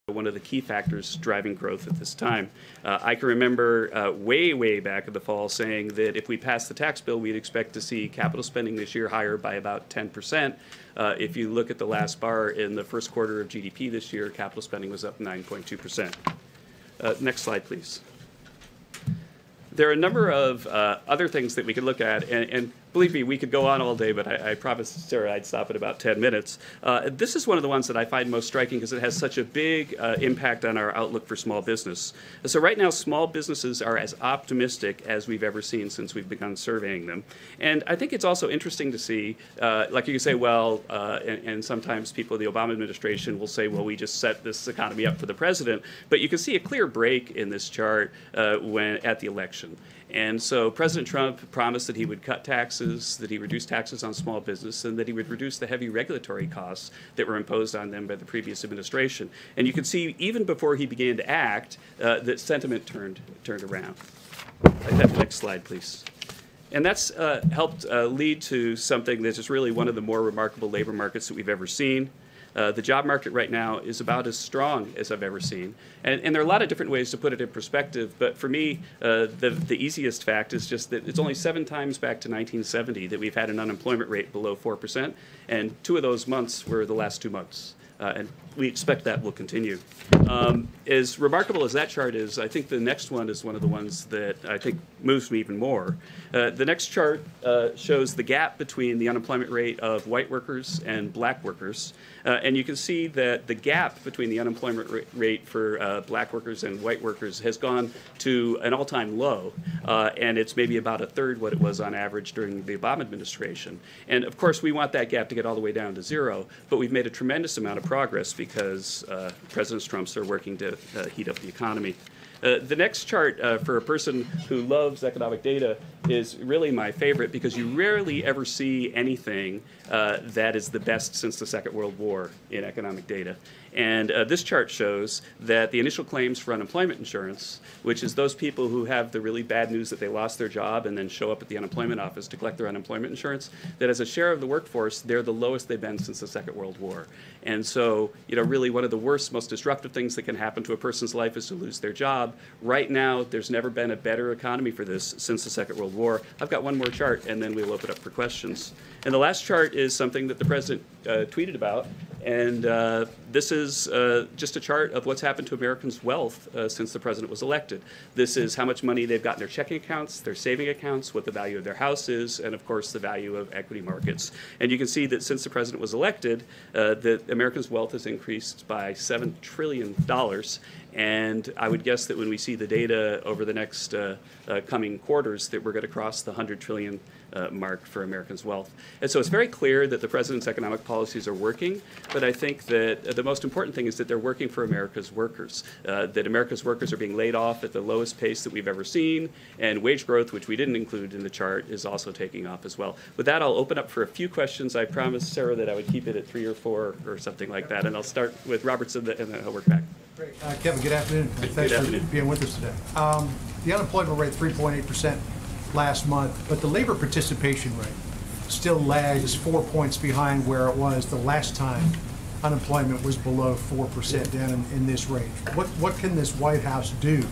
one of the key factors driving growth at this time. I can remember way back in the fall saying that if we passed the tax bill, we'd expect to see capital spending this year higher by about 10%. If you look at the last bar in the first quarter of GDP this year, capital spending was up 9.2%. Next slide, please. There are a number of other things that we could look at, and believe me, we could go on all day, but I promised Sarah I'd stop at about 10 minutes. This is one of the ones that I find most striking because it has such a big impact on our outlook for small business. So right now, small businesses are as optimistic as we've ever seen since we've begun surveying them. And I think it's also interesting to see, like you can say, well, and sometimes people in the Obama administration will say, well, we just set this economy up for the president. But you can see a clear break in this chart at the election. And so President Trump promised that he would cut taxes, that he reduce taxes on small business, and that he would reduce the heavy regulatory costs that were imposed on them by the previous administration. And you can see even before he began to act, that sentiment turned around. Have the next slide, please. And that's helped lead to something that is really one of the more remarkable labor markets that we've ever seen. The job market right now is about as strong as I've ever seen. And there are a lot of different ways to put it in perspective, but for me, the easiest fact is just that it's only 7 times back to 1970 that we've had an unemployment rate below 4%, and 2 of those months were the last 2 months. And we expect that will continue. As remarkable as that chart is, I think the next one is one of the ones that I think moves me even more. The next chart shows the gap between the unemployment rate of white workers and black workers. And you can see that the gap between the unemployment rate for black workers and white workers has gone to an all-time low. And it's maybe about 1/3 what it was on average during the Obama administration. And of course, we want that gap to get all the way down to 0, but we've made a tremendous amount of progress because President Trump's are working to heat up the economy. The next chart for a person who loves economic data is really my favorite because you rarely ever see anything that is the best since the Second World War in economic data. And this chart shows that the initial claims for unemployment insurance, which is those people who have the really bad news that they lost their job and then show up at the unemployment office to collect their unemployment insurance, that as a share of the workforce, they're the lowest they've been since the Second World War. And so, you know, really one of the worst, most disruptive things that can happen to a person's life is to lose their job. Right now, there's never been a better economy for this since the Second World War. I've got one more chart, and then we'll open up for questions. And the last chart is something that the president tweeted about, and this is just a chart of what's happened to Americans' wealth since the president was elected. This is how much money they've got in their checking accounts, their saving accounts, what the value of their house is, and of course the value of equity markets. And you can see that since the president was elected, that Americans' wealth has increased by $7 trillion. And I would guess that when we see the data over the next coming quarters, that we're going to cross the 100 trillion mark for Americans' wealth. And so it's very clear that the president's economic policies are working, but I think that the most important thing is that they're working for America's workers, that America's workers are being laid off at the lowest pace that we've ever seen, and wage growth, which we didn't include in the chart, is also taking off as well. With that, I'll open up for a few questions. I promised Sarah that I would keep it at 3 or 4 or something like that, and I'll start with Robertson, and then I'll work back. Great. Kevin, good afternoon. Thanks for being with us today. The unemployment rate 3.8% last month, but the labor participation rate still lags 4 points behind where it was the last time unemployment was below 4% down in this range. What can this White House do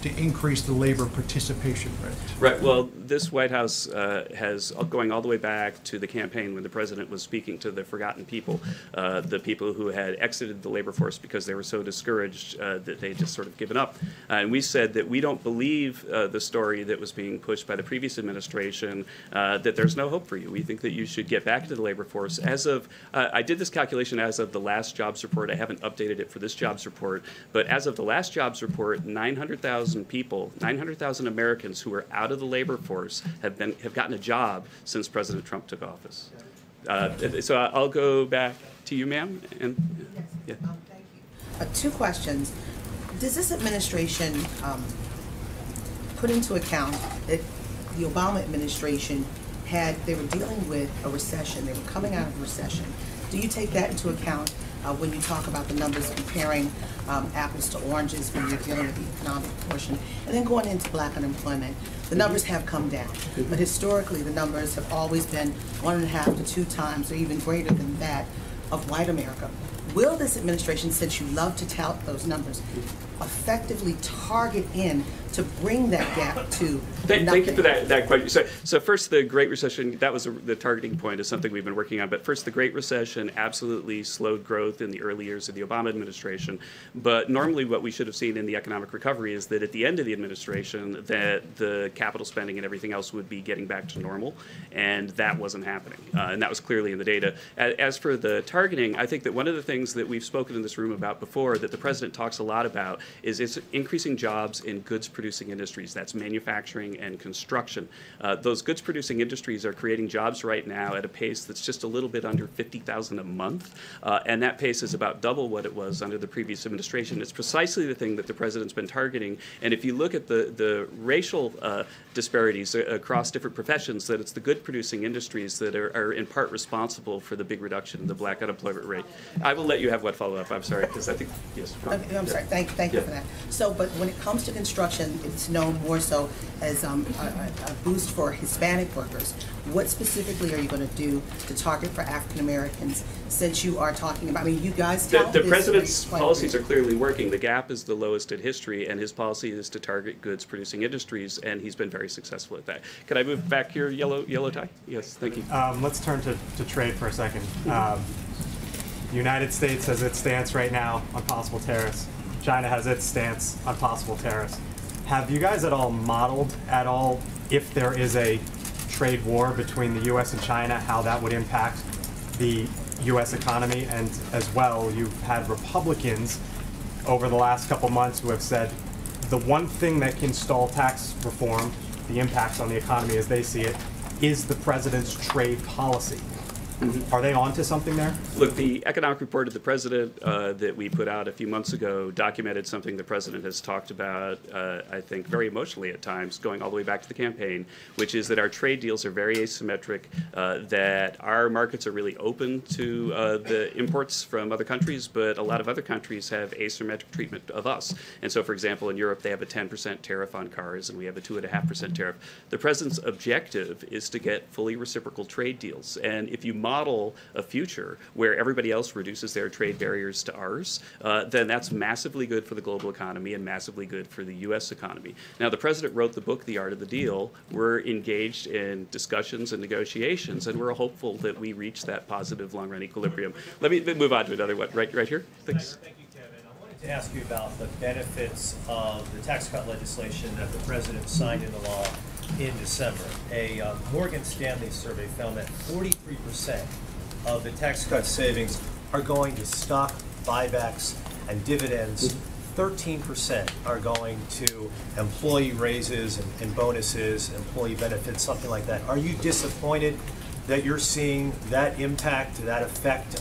to increase the labor participation rate? Right. Well, this White House has, going all the way back to the campaign when the president was speaking to the forgotten people, the people who had exited the labor force because they were so discouraged that they just sort of given up. And we said that we don't believe the story that was being pushed by the previous administration, that there's no hope for you. We think that you should get back into the labor force. As of, I did this calculation as of the last jobs report. I haven't updated it for this jobs report, but as of the last jobs report, 900,000 people, 900,000 Americans who are out of the labor force have gotten a job since President Trump took office. So I'll go back to you, ma'am. And yes. Yeah. Thank you. 2 questions. Does this administration put into account that the Obama administration they were dealing with a recession, they were coming out of a recession? Do you take that into account when you talk about the numbers, comparing apples to oranges when you're dealing with the economic portion? And then going into black unemployment, the numbers have come down, but historically the numbers have always been 1.5 to 2 times or even greater than that of white America. Will this administration, since you love to tout those numbers, effectively target in to bring that gap to Thank you nothing? for that question. So first, the Great Recession, that was the targeting point, is something we've been working on. But first, the Great Recession absolutely slowed growth in the early years of the Obama administration. But normally what we should have seen in the economic recovery is that at the end of the administration, that the capital spending and everything else would be getting back to normal. And that wasn't happening. And that was clearly in the data. As for the targeting, I think that one of the things that we've spoken in this room about before, that the president talks a lot about, is it's increasing jobs in goods-producing industries. That's manufacturing and construction. Those goods-producing industries are creating jobs right now at a pace that's just a little bit under 50,000 a month, and that pace is about double what it was under the previous administration. It's precisely the thing that the president's been targeting, and if you look at the racial disparities across different professions, that it's the good-producing industries that are in part responsible for the big reduction in the black unemployment rate. I will let you have one follow-up. I'm sorry, because I think, yes. Okay, I'm sorry. Thank you for that. So, but when it comes to construction, it's known more so as a boost for Hispanic workers. What specifically are you going to do to target for African Americans, since you are talking about, I mean, you guys tout The this president's quite policies a are clearly working. The gap is the lowest in history, and his policy is to target goods-producing industries, and he's been very successful at that. Can I move back here, yellow tie? Yes, thank you. Let's turn to trade for a second. The United States has its stance right now on possible tariffs. China has its stance on possible tariffs. Have you guys at all modeled at all, if there is a trade war between the U.S. and China, how that would impact the U.S. economy? And as well, you've had Republicans over the last couple months who have said the one thing that can stall tax reform, the impacts on the economy as they see it, is the president's trade policy. Are they onto something there? Look, the economic report of the president that we put out a few months ago documented something the president has talked about, I think, very emotionally at times, going all the way back to the campaign, which is that our trade deals are very asymmetric, that our markets are really open to the imports from other countries, but a lot of other countries have asymmetric treatment of us. And so, for example, in Europe, they have a 10% tariff on cars, and we have a 2.5% tariff. The president's objective is to get fully reciprocal trade deals. And if you model a future where everybody else reduces their trade barriers to ours, then that's massively good for the global economy and massively good for the U.S. economy. Now, the president wrote the book, The Art of the Deal. We're engaged in discussions and negotiations, and we're hopeful that we reach that positive long-run equilibrium. Let me move on to another one. Right here? Thanks. Thank you, Kevin. I wanted to ask you about the benefits of the tax cut legislation that the president signed into law in December. A Morgan Stanley survey found that 43% of the tax cut savings are going to stock buybacks and dividends. 13% are going to employee raises and bonuses, employee benefits, something like that. Are you disappointed that you're seeing that impact, that effect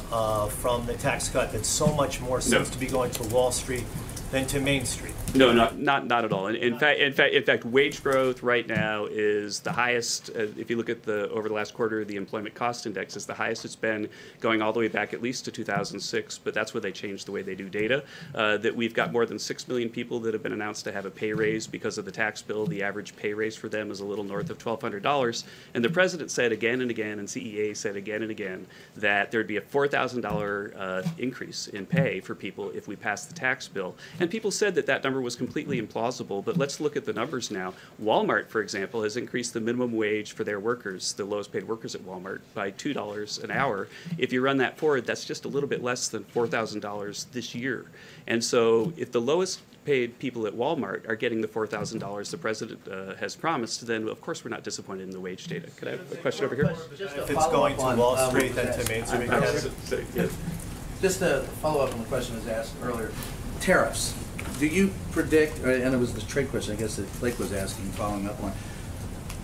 from the tax cut that so much more seems to be going to Wall Street than to Main Street? No, not at all. In fact, wage growth right now is the highest. If you look at over the last quarter, the employment cost index is the highest it's been, going all the way back at least to 2006. But that's where they changed the way they do data. That we've got more than 6 million people that have been announced to have a pay raise because of the tax bill. The average pay raise for them is a little north of $1,200. And the president said again and again, and CEA said again and again, that there'd be a $4,000 increase in pay for people if we passed the tax bill. And people said that number was completely implausible, but let's look at the numbers now. Walmart, for example, has increased the minimum wage for their workers, the lowest paid workers at Walmart, by $2 an hour. If you run that forward, that's just a little bit less than $4,000 this year. And so if the lowest paid people at Walmart are getting the $4,000 the president has promised, then of course we're not disappointed in the wage data. Could I have a question over here? If it's going to Wall Street than to Main Street. Just to follow up on the question that was asked earlier, tariffs. Do you predict, and it was the trade question I guess that Blake was asking, following up on,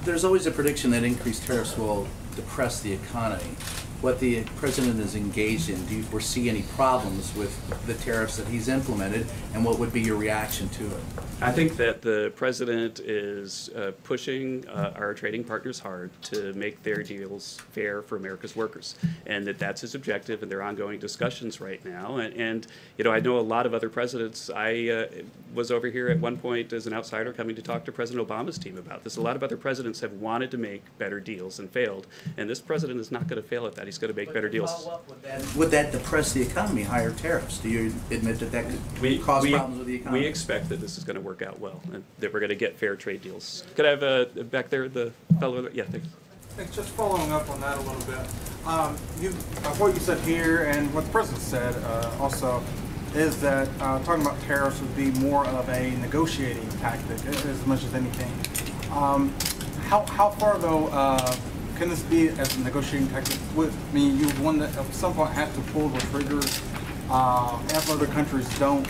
there's always a prediction that increased tariffs will depress the economy. What the president is engaged in, do you foresee any problems with the tariffs that he's implemented, and what would be your reaction to it? I think that the president is pushing our trading partners hard to make their deals fair for America's workers, and that's his objective, and there are ongoing discussions right now. And you know, I know a lot of other presidents. I was over here at one point as an outsider coming to talk to President Obama's team about this. A lot of other presidents have wanted to make better deals and failed, and this president is not going to fail at that. He's he's going to make better deals. Follow up with that. Would that depress the economy, higher tariffs? Do you admit that that could cause problems with the economy? We expect that this is going to work out well, and that we're going to get fair trade deals. Could I have back there the fellow? Yeah, thanks. Thanks. Just following up on that a little bit. What you said here and what the president said also is that talking about tariffs would be more of a negotiating tactic as much as anything. How far though can this be as a negotiating tactic? I mean, you one that at some point have to pull the trigger if other countries don't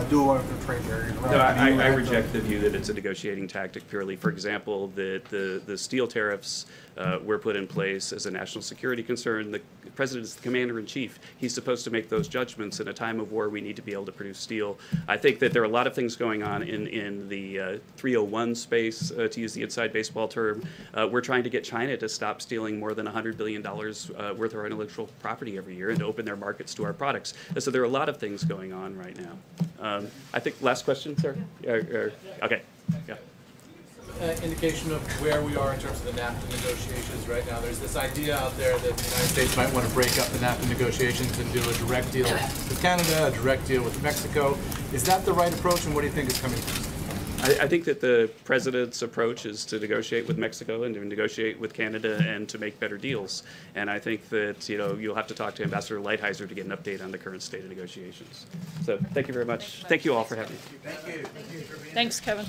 do away with the trade barriers. Right? No, I reject the view that it's a negotiating tactic purely. For example, the steel tariffs were put in place as a national security concern. The president is the commander-in-chief. He's supposed to make those judgments. In a time of war, we need to be able to produce steel. I think that there are a lot of things going on in the 301 space, to use the inside baseball term. We're trying to get China to stop stealing more than $100 billion worth of our intellectual property every year and to open their markets to our products. So there are a lot of things going on right now. I think last question, sir? Okay. Yeah. Indication of where we are in terms of the NAFTA negotiations right now. There's this idea out there that the United States might want to break up the NAFTA negotiations and do a direct deal with Canada, a direct deal with Mexico. Is that the right approach, and what do you think is coming first? I think that the president's approach is to negotiate with Mexico and to negotiate with Canada and to make better deals. And I think that you'll have to talk to Ambassador Lighthizer to get an update on the current state of negotiations. So thank you very much. Thank you all for having me. Thank you. Thanks, Kevin.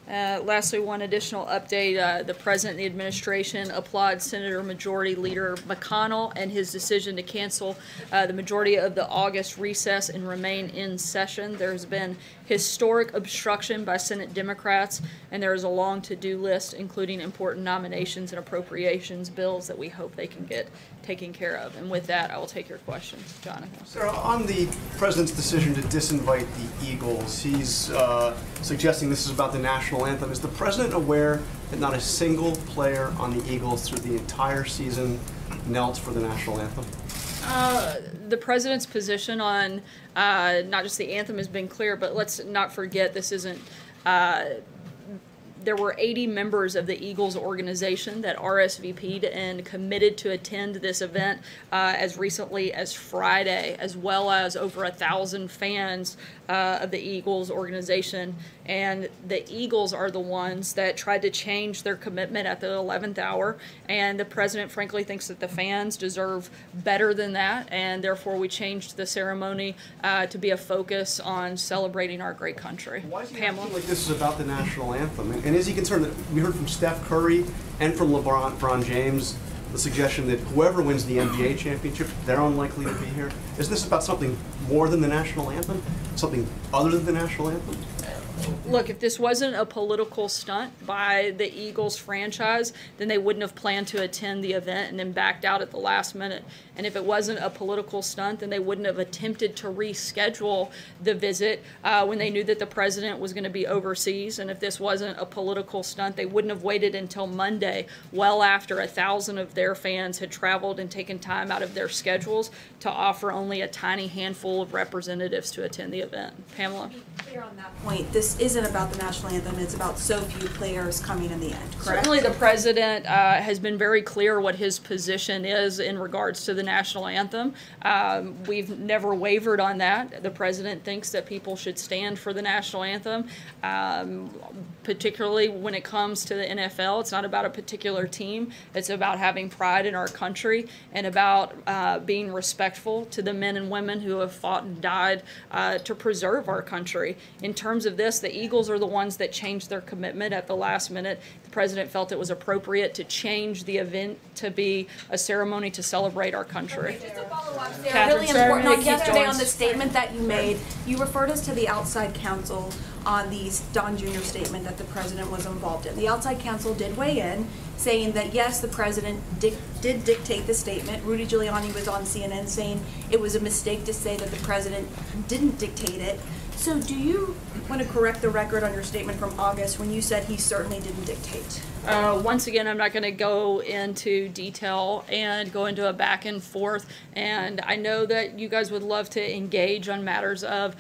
Lastly, one additional update. The President and the administration applaud Senator Majority Leader McConnell and his decision to cancel the majority of the August recess and remain in session. There has been historic obstruction by Senate Democrats, and there is a long to-do list, including important nominations and appropriations bills that we hope they can get taken care of. And with that, I will take your questions. Jonathan. Sarah, on the president's decision to disinvite the Eagles, he's suggesting this is about the national anthem. Is the president aware that not a single player on the Eagles through the entire season knelt for the national anthem? The president's position on not just the anthem has been clear, but let's not forget this isn't. There were 80 members of the Eagles organization that RSVP'd and committed to attend this event as recently as Friday, as well as over 1,000 fans of the Eagles organization. And the Eagles are the ones that tried to change their commitment at the 11th hour. And the president, frankly, thinks that the fans deserve better than that. And therefore, we changed the ceremony to be a focus on celebrating our great country. Why is he Pamela? acting like this is about the national anthem? And is he concerned that we heard from Steph Curry and from LeBron James the suggestion that whoever wins the NBA championship, they're unlikely to be here? Is this about something more than the national anthem? Something other than the national anthem? Look, if this wasn't a political stunt by the Eagles franchise, then they wouldn't have planned to attend the event and then backed out at the last minute. And if it wasn't a political stunt, then they wouldn't have attempted to reschedule the visit when they knew that the president was going to be overseas. And if this wasn't a political stunt, they wouldn't have waited until Monday, well after 1,000 of their fans had traveled and taken time out of their schedules to offer only a tiny handful of representatives to attend the event. Pamela? Clear on that point. This isn't about the national anthem. It's about so few players coming in the end, correct? Certainly the president has been very clear what his position is in regards to the national anthem. We've never wavered on that. The president thinks that people should stand for the national anthem, particularly when it comes to the NFL. It's not about a particular team. It's about having pride in our country and about being respectful to the men and women who have fought and died to preserve our country. In terms of this, the Eagles are the ones that changed their commitment at the last minute. The president felt it was appropriate to change the event to be a ceremony to celebrate our country. Just to follow up, Sarah, Catherine, really important on keep yesterday going. on the statement that you made, you referred us to the outside counsel on the Don Jr. statement that the president was involved in. The outside counsel did weigh in, saying that yes, the president did dictate the statement. Rudy Giuliani was on CNN saying it was a mistake to say that the president didn't dictate it. So do you want to correct the record on your statement from August when you said he certainly didn't dictate? Once again, I'm not going to go into detail and go into a back and forth. And I know that you guys would love to engage on matters of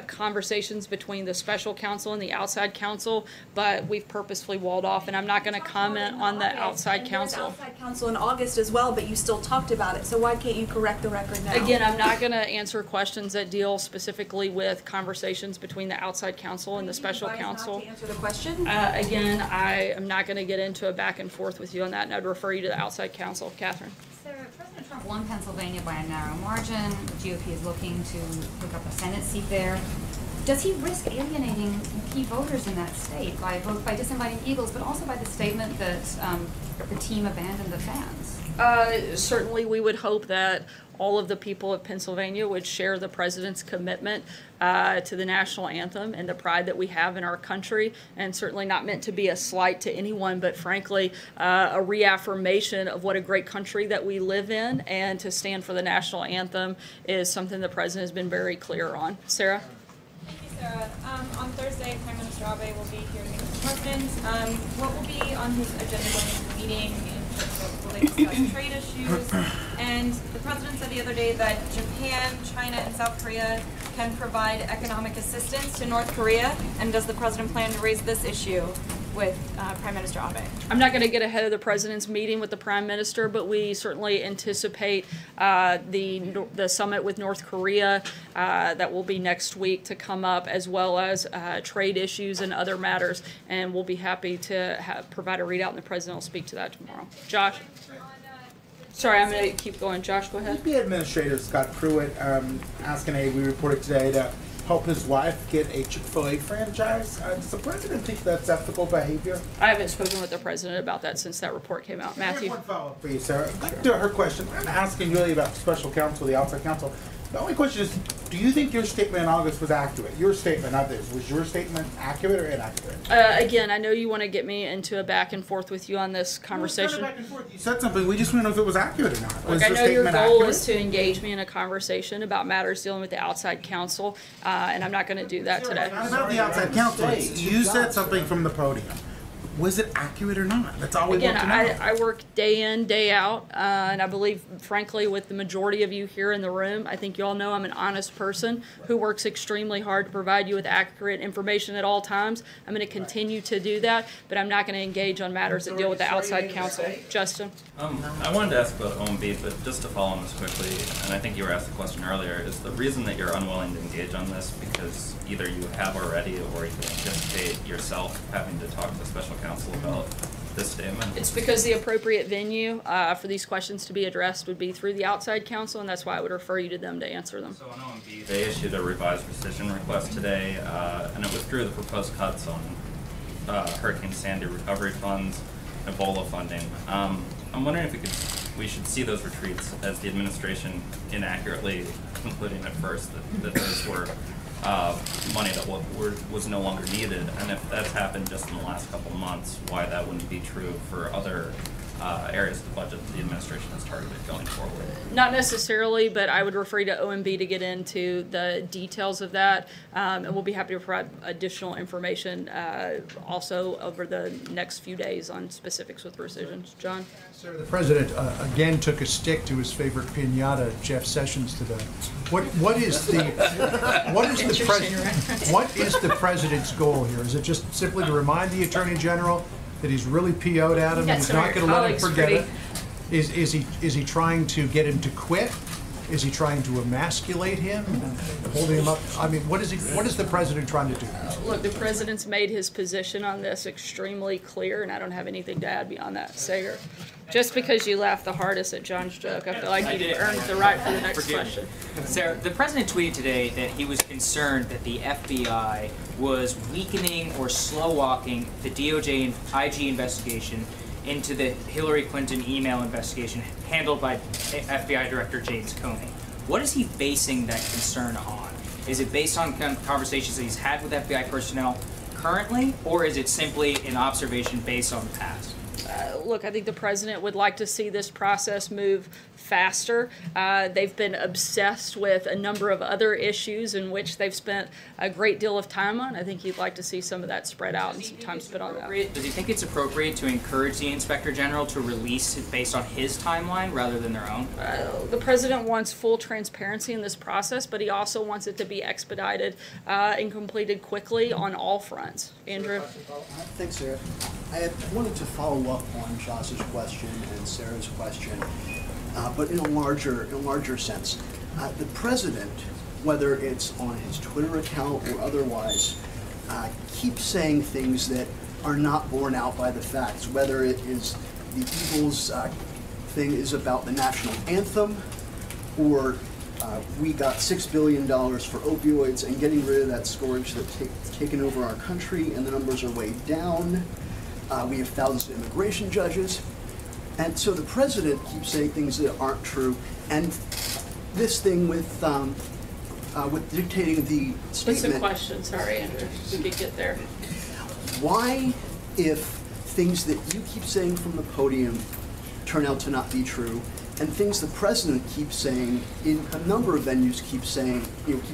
conversations between the special counsel and the outside counsel, but we've purposefully walled off, and I'm not going to comment on the outside counsel. Outside counsel in August as well, but you still talked about it. So why can't you correct the record now? Again, I'm not going to answer questions that deal specifically with conversations between the outside counsel and the special counsel. Not to answer the question. Again, I am not going to get into a back and forth with you on that, and I'd refer you to the outside counsel. Catherine. Sarah, President Trump won Pennsylvania by a narrow margin. The GOP is looking to pick up a Senate seat there. Does he risk alienating key voters in that state by both by disinviting Eagles, but also by the statement that the team abandoned the fans? Certainly, we would hope that all of the people of Pennsylvania would share the president's commitment to the national anthem and the pride that we have in our country, and certainly not meant to be a slight to anyone, but frankly, a reaffirmation of what a great country that we live in, and to stand for the national anthem is something the president has been very clear on. Sarah? Thank you, Sarah. On Thursday, Prime Minister Abe will be here to meet with the president. What will be on his agenda going into the meeting in terms of will they discuss trade issues? And the president said the other day that Japan, China, and South Korea can provide economic assistance to North Korea. And does the president plan to raise this issue with Prime Minister Abe? I'm not going to get ahead of the president's meeting with the prime minister, but we certainly anticipate the summit with North Korea that will be next week to come up, as well as trade issues and other matters, and we'll be happy to provide a readout, and the president will speak to that tomorrow. Josh? Sorry, I'm going to keep going. Josh, go ahead. EPA Administrator Scott Pruitt asking we reported today to help his wife get a Chick-fil-A franchise. Does the president think that's ethical behavior? I haven't spoken with the president about that since that report came out. Matthew? One follow-up for you, Sarah. Back to her question. I'm asking really about the special counsel, the outside counsel. The only question is, do you think your statement in August was accurate? Your statement, not this. Was your statement accurate or inaccurate? Again, I know you want to get me into a back and forth with you on this conversation. Back and forth. You said something. We just want to know if it was accurate or not. Look, I know your goal is to engage me in a conversation about matters dealing with the outside counsel, and I'm not going to do that today. Not about the outside counsel. You said something from the podium. Was it accurate or not? That's all we want to know. I work day in, day out, and I believe, frankly, with the majority of you here in the room, I think you all know I'm an honest person who works extremely hard to provide you with accurate information at all times. I'm going to continue to do that, but I'm not going to engage on matters that deal with the outside counsel. Justin? I wanted to ask about OMB, but just to follow on this quickly, and I think you were asked the question earlier, is the reason that you're unwilling to engage on this because either you have already or you anticipate yourself having to talk to the special counsel about this statement? It's because the appropriate venue for these questions to be addressed would be through the outside counsel, and that's why I would refer you to them to answer them. So on OMB, they issued a revised rescission request today, and it withdrew the proposed cuts on Hurricane Sandy recovery funds, Ebola funding. I'm wondering if we should see those retreats as the administration inaccurately concluding at first that those were money that was no longer needed, and if that's happened just in the last couple of months, why that wouldn't be true for other areas of the budget that the administration has targeted going forward? Not necessarily, but I would refer you to OMB to get into the details of that, and we'll be happy to provide additional information also over the next few days on specifics with rescissions. John? Sir, the president again took a stick to his favorite piñata, Jeff Sessions, today. What is the president's goal here? Is it just simply to remind the Attorney General that he's really PO'd at him and he's not going to let him forget it? Is he trying to get him to quit? Is he trying to emasculate him and holding him up? I mean, what is the president trying to do? Look, the president's made his position on this extremely clear, and I don't have anything to add beyond that. Sager, just because you laughed the hardest at John's joke, I feel like you earned the right for the next question. Sarah, the president tweeted today that he was concerned that the FBI was weakening or slow-walking the DOJ and IG investigation into the Hillary Clinton email investigation handled by FBI Director James Comey. What is he basing that concern on? Is it based on conversations that he's had with FBI personnel currently, or is it simply an observation based on the past? Look, I think the president would like to see this process move faster. They've been obsessed with a number of other issues in which they've spent a great deal of time on. I think you'd like to see some of that spread out and some time spent on that. Does he think it's appropriate to encourage the Inspector General to release it based on his timeline rather than their own? The president wants full transparency in this process, but he also wants it to be expedited and completed quickly on all fronts. Andrew? Thanks, Sarah. I wanted to follow up on Josh's question and Sarah's question, but in a larger sense. The president, whether it's on his Twitter account or otherwise, keeps saying things that are not borne out by the facts, whether it is the Eagles thing is about the national anthem, or we got $6 billion for opioids and getting rid of that scourge that's taken over our country, and the numbers are way down. We have thousands of immigration judges. And so the president keeps saying things that aren't true. And this thing with dictating the statement. What's the question? Sorry, Andrew. We could get there. Why, if things that you keep saying from the podium turn out to not be true, and things the president keeps saying in a number of venues keep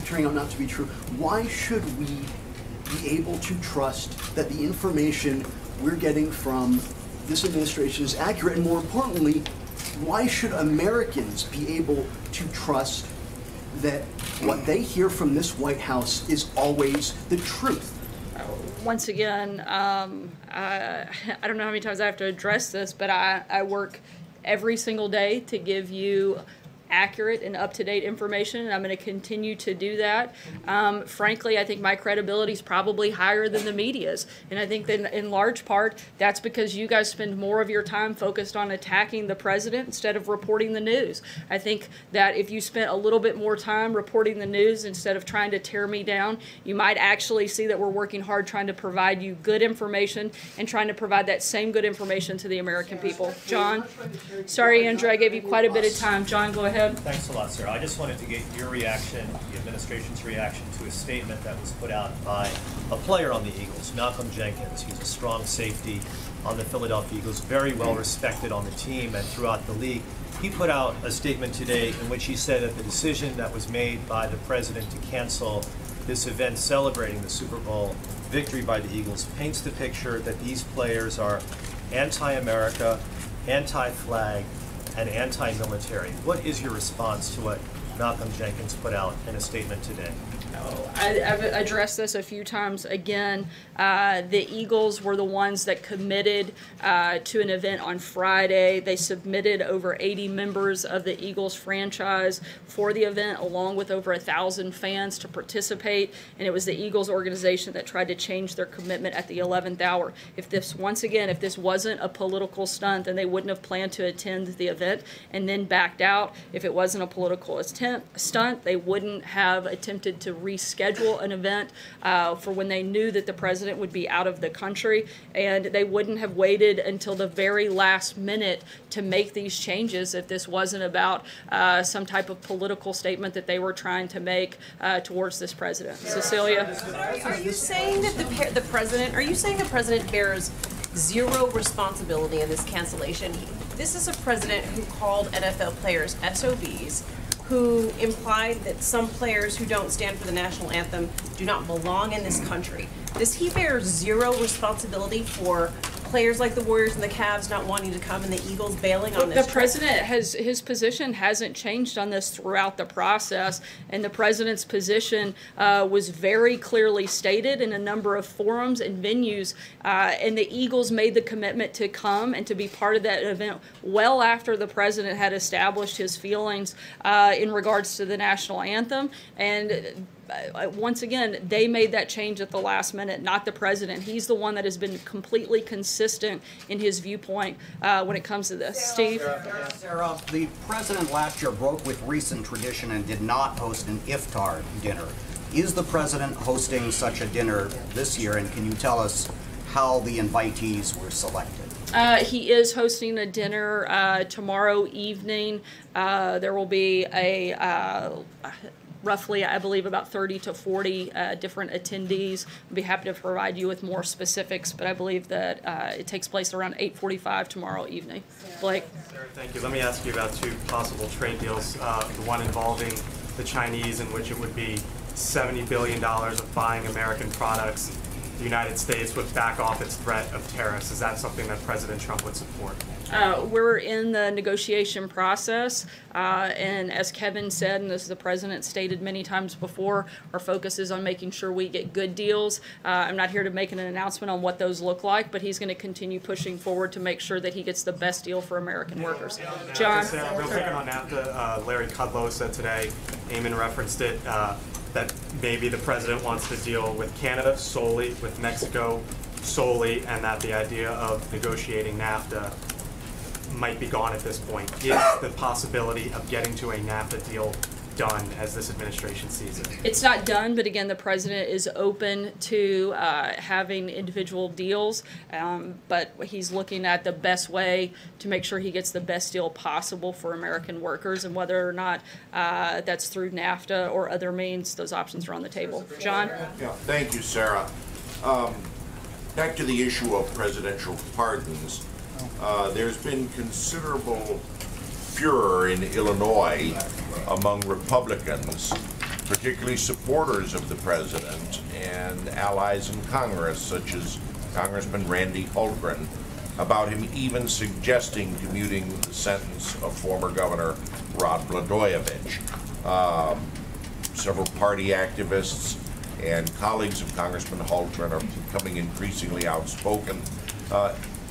turning out not to be true, why should we be able to trust that the information we're getting from this administration is accurate? And more importantly, why should Americans be able to trust that what they hear from this White House is always the truth? Once again, I don't know how many times I have to address this, but I work every single day to give you accurate and up-to-date information, and I'm going to continue to do that. Frankly, I think my credibility is probably higher than the media's, and I think that in large part that's because you guys spend more of your time focused on attacking the president instead of reporting the news. I think that if you spent a little bit more time reporting the news instead of trying to tear me down, you might actually see that we're working hard trying to provide you good information and trying to provide that same good information to the American people. John? Sorry, Andrew, I gave you quite a bit of time. John, go ahead. Thanks a lot, sir. I just wanted to get your reaction, the administration's reaction to a statement that was put out by a player on the Eagles, Malcolm Jenkins. He's a strong safety on the Philadelphia Eagles, very well respected on the team and throughout the league. He put out a statement today in which he said that the decision that was made by the president to cancel this event celebrating the Super Bowl victory by the Eagles paints the picture that these players are anti-America, anti-flag, and anti-military. What is your response to what Malcolm Jenkins put out in a statement today? I've addressed this a few times. Again, the Eagles were the ones that committed to an event on Friday. They submitted over 80 members of the Eagles franchise for the event, along with over 1,000 fans to participate. And it was the Eagles organization that tried to change their commitment at the 11th hour. If this wasn't a political stunt, then they wouldn't have planned to attend the event and then backed out. If it wasn't a political stunt, they wouldn't have attempted to reschedule an event for when they knew that the president would be out of the country, and they wouldn't have waited until the very last minute to make these changes if this wasn't about some type of political statement that they were trying to make towards this president. Cecilia? Are you saying that the president bears zero responsibility in this cancellation? This is a president who called NFL players SOBs, who implied that some players who don't stand for the national anthem do not belong in this country. Does he bear zero responsibility for players like the Warriors and the Cavs not wanting to come and the Eagles bailing on this? The president his position hasn't changed on this throughout the process, and the president's position was very clearly stated in a number of forums and venues, and the Eagles made the commitment to come and to be part of that event well after the president had established his feelings in regards to the national anthem. And once again, they made that change at the last minute, not the president. He's the one that has been completely consistent in his viewpoint when it comes to this. Steve? Sarah, the president last year broke with recent tradition and did not host an iftar dinner. Is the president hosting such a dinner this year, and can you tell us how the invitees were selected? He is hosting a dinner tomorrow evening. There will be a roughly, I believe, about 30 to 40 different attendees. I'd be happy to provide you with more specifics, but I believe that it takes place around 8:45 tomorrow evening. Blake? Sarah, thank you. Let me ask you about two possible trade deals. The one involving the Chinese, in which it would be $70 billion of buying American products. The United States would back off its threat of tariffs. Is that something that President Trump would support? We're in the negotiation process, and as Kevin said, and as the president stated many times before, our focus is on making sure we get good deals. I'm not here to make an announcement on what those look like, but he's going to continue pushing forward to make sure that he gets the best deal for American workers. John? Real quick on NAFTA, Larry Kudlow said today, Eamon referenced it, that maybe the president wants to deal with Canada solely, with Mexico solely, and that the idea of negotiating NAFTA might be gone at this point. Is the possibility of getting to a NAFTA deal done as this administration sees it? It's not done, but again, the president is open to having individual deals, but he's looking at the best way to make sure he gets the best deal possible for American workers, and whether or not that's through NAFTA or other means, those options are on the table. John? Yeah, thank you, Sarah. Back to the issue of presidential pardons. There's been considerable furor in Illinois among Republicans, particularly supporters of the president and allies in Congress, such as Congressman Randy Hultgren, about him even suggesting commuting the sentence of former Governor Rod Blagojevich. Several party activists and colleagues of Congressman Hultgren are becoming increasingly outspoken.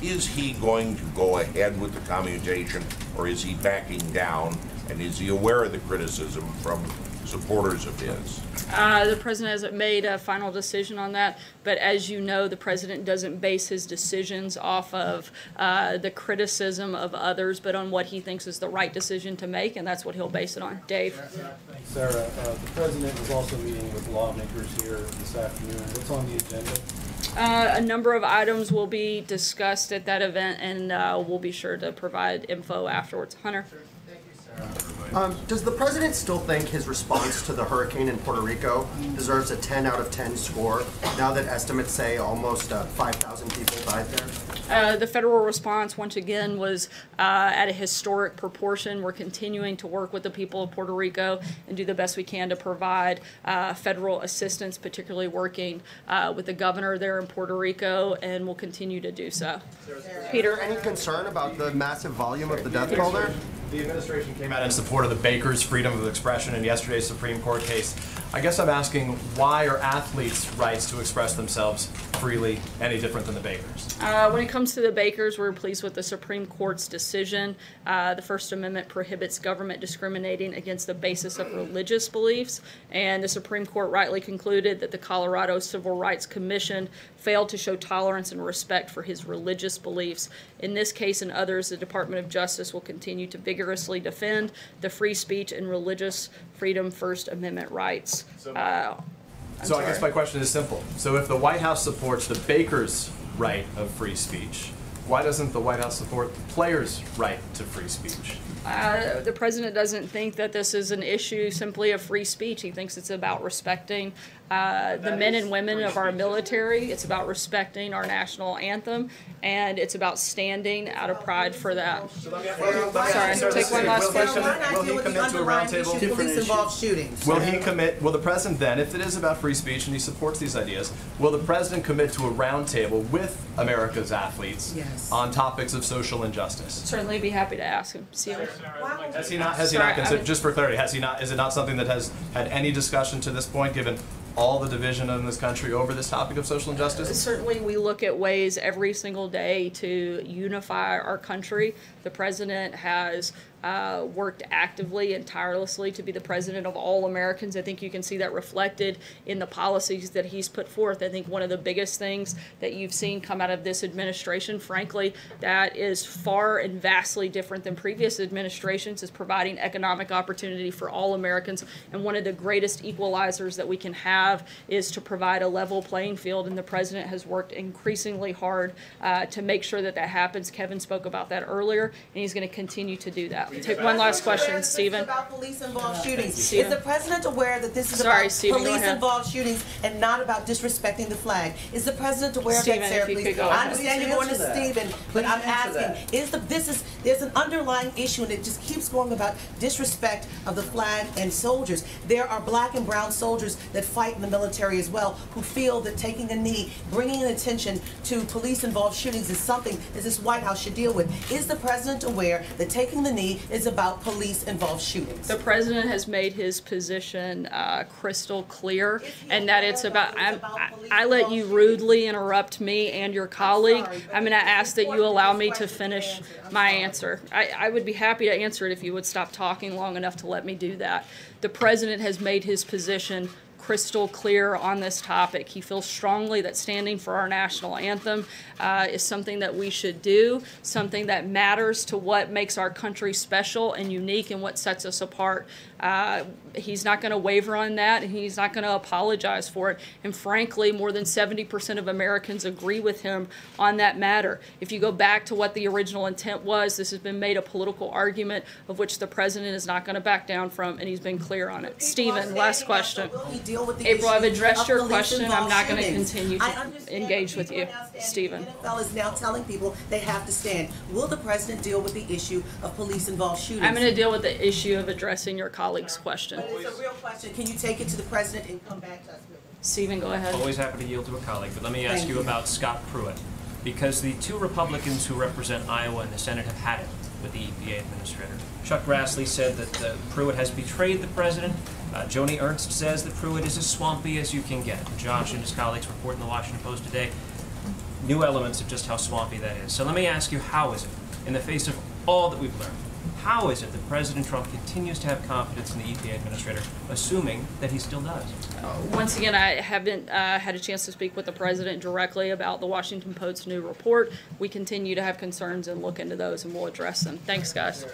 Is he going to go ahead with the commutation, or is he backing down, and is he aware of the criticism from supporters of his? The president hasn't made a final decision on that, but as you know, the president doesn't base his decisions off of the criticism of others, but on what he thinks is the right decision to make, and that's what he'll base it on. Dave? Sarah, the president is also meeting with lawmakers here this afternoon. What's on the agenda? A number of items will be discussed at that event, and we'll be sure to provide info afterwards. Hunter? Does the president still think his response to the hurricane in Puerto Rico deserves a 10 out of 10 score, now that estimates say almost 5,000 people died there? The federal response, once again, was at a historic proportion. We're continuing to work with the people of Puerto Rico and do the best we can to provide federal assistance, particularly working with the governor there in Puerto Rico, and we'll continue to do so. Peter? Any concern about the massive volume of the death toll there? The administration came out in support of the bakers' freedom of expression in yesterday's Supreme Court case. I guess I'm asking, why are athletes' rights to express themselves freely any different than the bakers? When it comes to the bakers, we're pleased with the Supreme Court's decision. The First Amendment prohibits government discriminating against the basis of religious beliefs, and the Supreme Court rightly concluded that the Colorado Civil Rights Commission failed to show tolerance and respect for his religious beliefs. In this case and others, the Department of Justice will continue to vigorously defend the free speech and religious freedom First Amendment rights. So I guess my question is simple. So if the White House supports the bakers' right of free speech, why doesn't the White House support the players' right to free speech? The president doesn't think that this is an issue simply of free speech. He thinks it's about respecting the men and women of our military. It's about respecting our national anthem, and it's about standing out of pride for that. Sorry, take one last question. Will he commit to a roundtable? Police-involved shootings. Will he commit? Will the president then, if it is about free speech and he supports these ideas, will the president commit to a roundtable with America's athletes on topics of social injustice? Certainly be happy to ask him. See you later. Has he not considered, just for clarity, is it not something that has had any discussion to this point, given all the division in this country over this topic of social injustice? Certainly we look at ways every single day to unify our country. The president has worked actively and tirelessly to be the president of all Americans. I think you can see that reflected in the policies that he's put forth. I think one of the biggest things that you've seen come out of this administration, frankly, that is far and vastly different than previous administrations, is providing economic opportunity for all Americans. And one of the greatest equalizers that we can have have is to provide a level playing field, and the president has worked increasingly hard to make sure that that happens. Kevin spoke about that earlier, and he's going to continue to do that. We'll take one last question, Stephen. About police-involved shootings. Stephen. Is the president aware that this is Sorry, about Stephen, go ahead. police-involved shootings and not about disrespecting the flag? Is the president aware Stephen, of that, Sarah, if you please? could go I ahead. understand you're going to Please answer Stephen, that. but I'm Please answer asking, there's an underlying issue, and it just keeps going about disrespect of the flag and soldiers. There are black and brown soldiers that fight in the military as well, who feel that taking a knee, bringing attention to police-involved shootings is something that this White House should deal with. Is the president aware that taking the knee is about police-involved shootings? The president has made his position crystal clear, and that it's about, I let you rudely interrupt me and your colleague. I'm going to ask that you allow me to finish my answer. I would be happy to answer it if you would stop talking long enough to let me do that. The president has made his position crystal clear on this topic. He feels strongly that standing for our national anthem is something that we should do, something that matters to what makes our country special and unique and what sets us apart. He's not going to waver on that, and he's not going to apologize for it. And frankly, more than 70% of Americans agree with him on that matter. If you go back to what the original intent was, this has been made a political argument of which the president is not going to back down from, and he's been clear on it. Stephen, last question. April, I've addressed your question. I'm not going to continue to engage with you. Stephen. The NFL is now telling people they have to stand. Will the president deal with the issue of police-involved shootings? I'm going to deal with the issue of addressing your colleague's question. But it's a real question. Can you take it to the president and come back to us with it? Stephen, go ahead. Always happy to yield to a colleague, but let me ask you about Scott Pruitt. Because the two Republicans who represent Iowa in the Senate have had it with the EPA administrator. Chuck Grassley said that Pruitt has betrayed the president. Joni Ernst says that Pruitt is as swampy as you can get. Josh and his colleagues report in the Washington Post today new elements of just how swampy that is. So let me ask you, how is it, in the face of all that we've learned, how is it that President Trump continues to have confidence in the EPA administrator, assuming that he still does? Once again, I haven't had a chance to speak with the president directly about the Washington Post's new report. We continue to have concerns and look into those, and we'll address them. Thanks, guys.